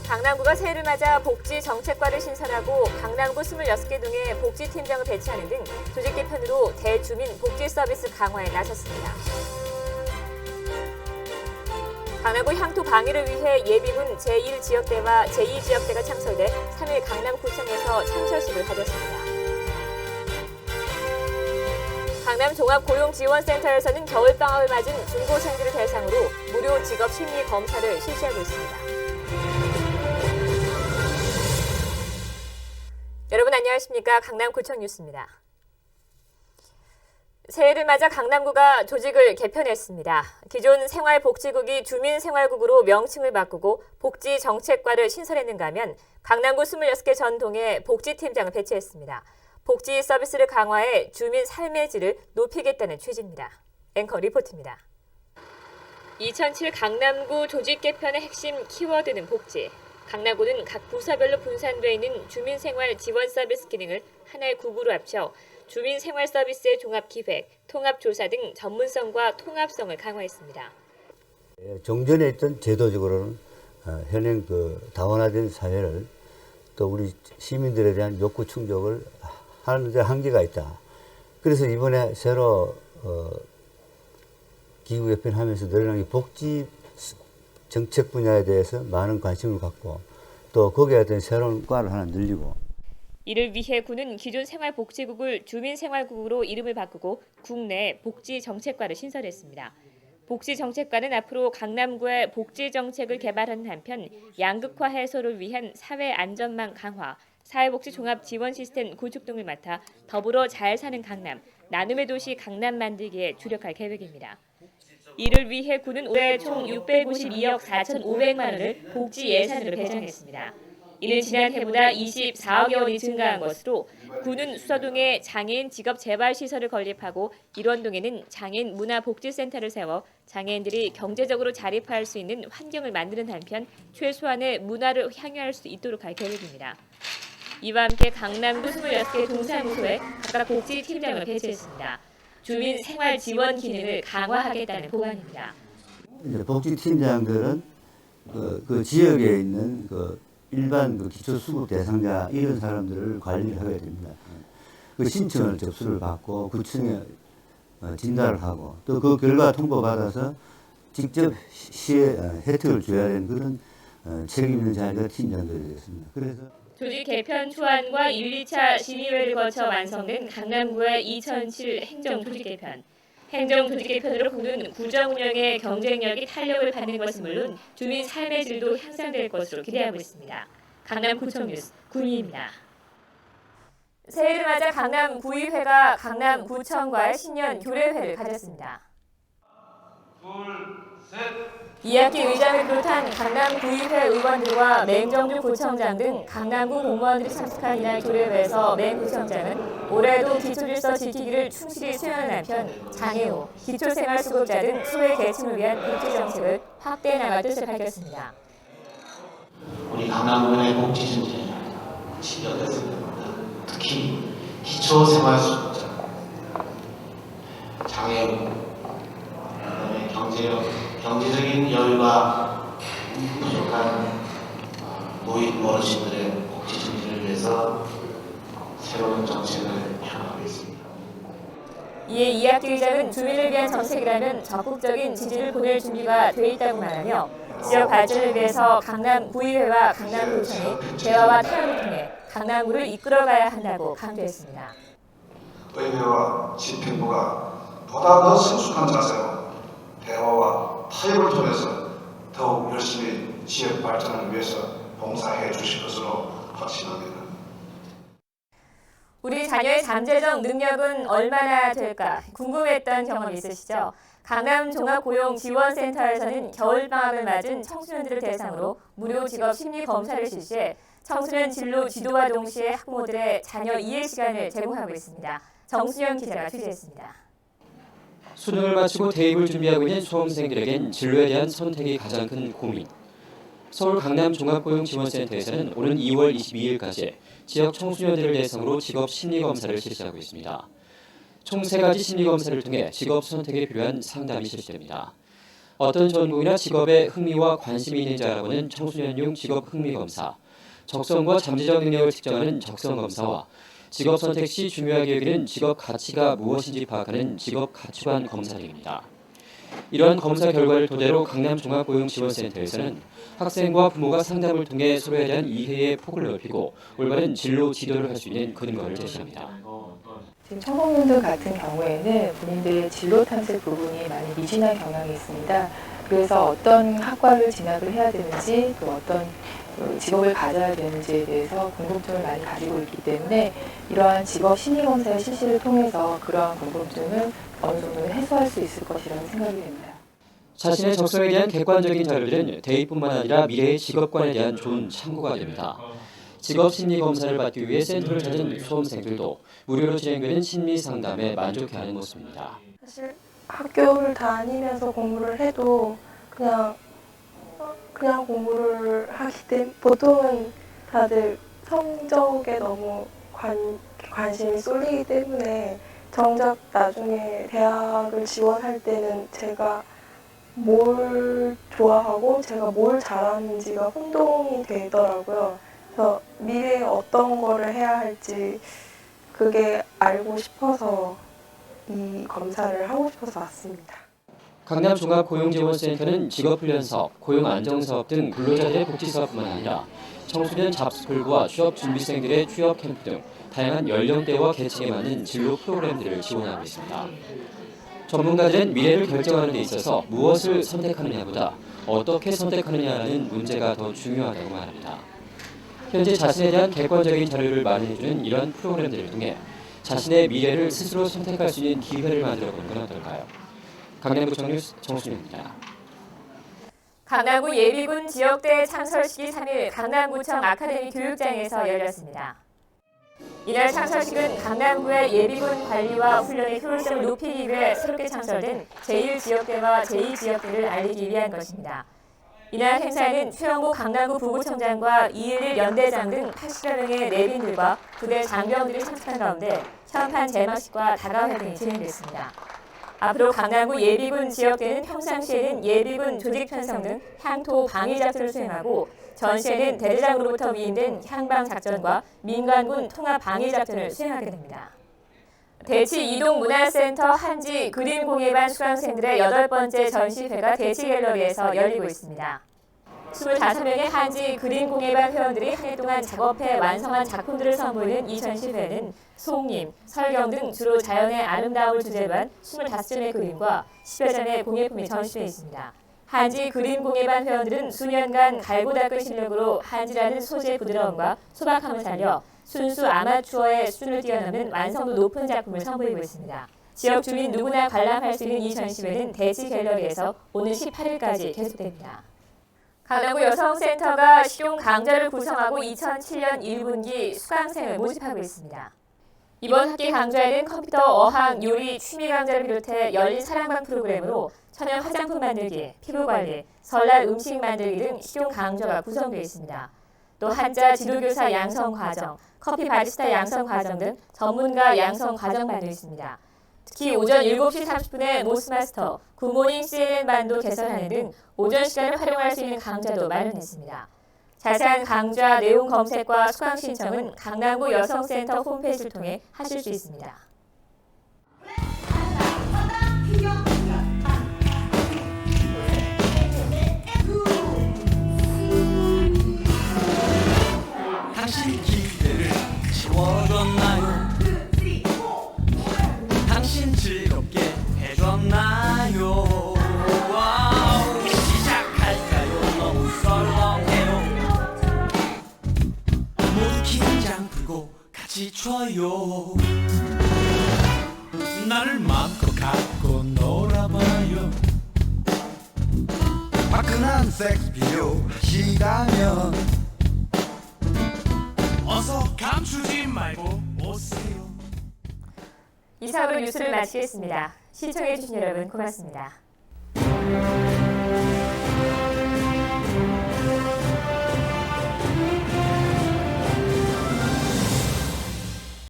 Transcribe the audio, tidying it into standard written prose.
강남구가 새해를 맞아 복지정책과를 신설하고 강남구 26개 동에 복지팀장을 배치하는 등 조직 개편으로 대주민 복지서비스 강화에 나섰습니다. 강남구 향토 방위를 위해 예비군 제1지역대와 제2지역대가 창설돼 3일 강남구청에서 창설식을 가졌습니다. 강남종합고용지원센터에서는 겨울방학을 맞은 중고생들을 대상으로 무료 직업심리검사를 실시하고 있습니다. 여러분 안녕하십니까? 강남구청 뉴스입니다. 새해를 맞아 강남구가 조직을 개편했습니다. 기존 생활복지국이 주민생활국으로 명칭을 바꾸고 복지정책과를 신설했는가 하면 강남구 26개 전동에 복지팀장을 배치했습니다. 복지 서비스를 강화해 주민 삶의 질을 높이겠다는 취지입니다. 앵커 리포트입니다. 2007 강남구 조직 개편의 핵심 키워드는 복지. 강남구는 각 부서별로 분산되어 있는 주민생활 지원 서비스 기능을 하나의 국으로 합쳐 주민생활 서비스의 종합기획, 통합조사 등 전문성과 통합성을 강화했습니다. 종전에 있던 제도적으로는 현행 다원화된 사회를 또 우리 시민들에 대한 욕구 충족을 하는데 한계가 있다. 그래서 이번에 새로 기구 개편하면서 늘어난 복지 정책 분야에 대해서 많은 관심을 갖고 또 거기에 대한 새로운 과를 하나 늘리고 이를 위해 구는 기존 생활복지국을 주민생활국으로 이름을 바꾸고 국내 복지정책과를 신설했습니다. 복지정책과는 앞으로 강남구의 복지정책을 개발하는 한편 양극화 해소를 위한 사회안전망 강화, 사회복지 종합 지원 시스템 구축 등을 맡아 더불어 잘 사는 강남, 나눔의 도시 강남 만들기에 주력할 계획입니다. 이를 위해 구는 올해 총 692억 4,500만 원을 복지 예산으로 배정했습니다. 이는 지난해보다 24억여 원이 증가한 것으로 구는 수서동에 장애인 직업 재발 시설을 건립하고 일원동에는 장애인 문화복지센터를 세워 장애인들이 경제적으로 자립할 수 있는 환경을 만드는 한편 최소한의 문화를 향유할 수 있도록 할 계획입니다. 이와 함께 강남구 26개 동사무소에 각각 복지팀장을 배치했습니다. 주민 생활 지원 기능을 강화하겠다는 보관입니다. 복지팀장들은 그 지역에 있는 일반 기초수급 대상자 이런 사람들을 관리를 하게 됩니다. 그 신청을 접수를 받고 구청에 진단을 하고 또 그 결과 통보받아서 직접 시에 혜택을 줘야 되는 그런 책임 있는 자리가 팀장들이 되겠습니다. 그래서 조직 개편 초안과 1, 2차 심의회를 거쳐 완성된 강남구의 2007 행정 조직 개편. 행정 조직 개편으로 구는 구정 운영의 경쟁력이 탄력을 받는 것은 물론 주민 삶의 질도 향상될 것으로 기대하고 있습니다. 강남구청 뉴스 구미입니다. 새해를 맞아 강남구의회가 강남구청과의 신년 교례회를 가졌습니다. 2학기 의장을 비롯한 강남구의회 의원들과 맹정주 구청장 등 강남구 공무원들이 참석한 이날 교례회에서 맹 구청장은 올해도 기초질서 지키기를 충실히 수행하는 한편 장애우, 기초생활수급자 등 소외 계층을 위한 복지정책을 확대해 나갈 뜻을 밝혔습니다. 우리 강남구의 복지정책 진전됐습니다. 특히 기초생활수급자, 장애우, 경제적인 여유가 부족한 노인 어르신들의 복지 증진을 위해서 새로운 정책을 펴나가고 있습니다. 이에 이학기 의장은 주민을 위한 정책이라면 적극적인 지지를 보낼 준비가 돼 있다고 말하며 지역 발전을 위해서 강남구의회와 강남구청이 대화와 타협을 통해 강남구를 이끌어가야 한다고 강조했습니다. 의회와 집행부가 보다 더 성숙한 자세로 대화와 타협을 통해서 더욱 열심히 지역 발전을 위해서 봉사해 주실 것으로 확신합니다. 우리 자녀의 잠재적 능력은 얼마나 될까 궁금했던 경험 있으시죠? 강남종합고용지원센터에서는 겨울방학을 맞은 청소년들을 대상으로 무료 직업 심리 검사를 실시해 청소년 진로 지도와 동시에 학부모들의 자녀 이해 시간을 제공하고 있습니다. 정수영 기자가 취재했습니다. 수능을 마치고 대입을 준비하고 있는 수험생들에겐 진로에 대한 선택이 가장 큰 고민. 서울 강남종합고용지원센터에서는 오는 2월 22일까지 지역 청소년들을 대상으로 직업 심리검사를 실시하고 있습니다. 총 3가지 심리검사를 통해 직업 선택에 필요한 상담이 실시됩니다. 어떤 전공이나 직업에 흥미와 관심이 있는지 알아보는 청소년용 직업 흥미 검사, 적성과 잠재적 능력을 측정하는 적성 검사와 직업 선택 시 중요하게 여기는 직업 가치가 무엇인지 파악하는 직업 가치관 검사 등입니다. 이러한 검사 결과를 토대로 강남종합고용지원센터에서는 학생과 부모가 상담을 통해 서로에 대한 이해의 폭을 넓히고 올바른 진로 지도를 할 수 있는 근거를 제시합니다. 지금 청소년들 같은 경우에는 본인들의 진로 탐색 부분이 많이 미진한 경향이 있습니다. 그래서 어떤 학과를 진학을 해야 되는지 또 어떤 직업을 가져야 되는지에 대해서 궁금증을 많이 가지고 있기 때문에 이러한 직업 심리검사의 실시를 통해서 그러한 궁금증을 어느 정도는 해소할 수 있을 것이라고 생각이 됩니다. 자신의 적성에 대한 객관적인 자료들은 대입뿐만 아니라 미래의 직업관에 대한 좋은 참고가 됩니다. 직업 심리 검사를 받기 위해 센터를 찾은 수험생들도 무료로 진행되는 심리 상담에 만족해하는 모습입니다. 사실 학교를 다니면서 공부를 해도 그냥 공부를 하기 때문에 보통은 다들 성적에 너무 관심이 쏠리기 때문에 정작 나중에 대학을 지원할 때는 제가 뭘 좋아하고 제가 뭘 잘하는지가 혼동이 되더라고요. 그래서 미래에 어떤 거를 해야 할지 그게 알고 싶어서 이 검사를 하고 싶어서 왔습니다. 강남종합고용지원센터는 직업훈련사업, 고용안정사업 등 근로자들의 복지사업뿐만 아니라 청소년 잡스쿨과 취업준비생들의 취업 캠프 등 다양한 연령대와 계층에 맞는 진로 프로그램들을 지원하고 있습니다. 전문가들은 미래를 결정하는 데 있어서 무엇을 선택하느냐보다 어떻게 선택하느냐라는 문제가 더 중요하다고 말합니다. 현재 자신에 대한 객관적인 자료를 마련해주는 이런 프로그램들을 통해 자신의 미래를 스스로 선택할 수 있는 기회를 만들어보는 건 어떨까요? 강남구청 뉴스 정순영입니다. 강남구 예비군 지역대 창설식이 3일 강남구청 아카데미 교육장에서 열렸습니다. 이날 창설식은 강남구의 예비군 관리와 훈련의 효율성을 높이기 위해 새롭게 창설된 제1지역대와 제2지역대를 알리기 위한 것입니다. 이날 행사에는 최영국 강남구 부구청장과 211 연대장 등 80여 명의 내빈들과 부대 장병들이 참석한 가운데 현판 제막식과 다가회 등이 진행됐습니다. 앞으로 강남구 예비군 지역대는 평상시에는 예비군 조직 편성 등 향토 방위 작전을 수행하고 전시에는 대대장으로부터 위임된 향방 작전과 민간군 통합 방위 작전을 수행하게 됩니다. 대치 이동문화센터 한지 그림공예반 수강생들의 8번째 전시회가 대치갤러리에서 열리고 있습니다. 25명의 한지 그림공예반 회원들이 한 해 동안 작업해 완성한 작품들을 선보이는 이 전시회는 송림, 설경 등 주로 자연의 아름다움을 주제로 한 25점의 그림과 10여 점의 공예품이 전시되어 있습니다. 한지 그림공예반 회원들은 수년간 갈고 닦은 실력으로 한지라는 소재의 부드러움과 소박함을 살려 순수 아마추어의 수준을 뛰어넘는 완성도 높은 작품을 선보이고 있습니다. 지역 주민 누구나 관람할 수 있는 이 전시회는 대치 갤러리에서 오는 18일까지 계속됩니다. 강남구 여성센터가 실용 강좌를 구성하고 2007년 1분기 수강생을 모집하고 있습니다. 이번 학기 강좌에는 컴퓨터, 어학, 요리, 취미 강좌를 비롯해 열린 사랑방 프로그램으로 천연 화장품 만들기, 피부관리, 설날 음식 만들기 등 실용 강좌가 구성되어 있습니다. 또 한자 지도교사 양성 과정, 커피 바리스타 양성 과정 등 전문가 양성 과정반도 있습니다. 특히 오전 7시 30분에 모스마스터, 굿모닝 CNN 반도 개설하는 등 오전 시간을 활용할 수 있는 강좌도 마련했습니다. 자세한 강좌 내용 검색과 수강 신청은 강남구 여성센터 홈페이지를 통해 하실 수 있습니다. 당신 기대를 채워줬나요? 당신 즐겁게 해줬나요? 와우, 시작할까요? 너무 썰렁해요. 모두 긴장 풀고 같이 춰요. 나를 마음껏 갖고 놀아봐요. 화끈한 섹스 필요하시다면 어서 감추지 말고 오세요. 이상으로 뉴스를 마치겠습니다. 시청해주신 여러분 고맙습니다.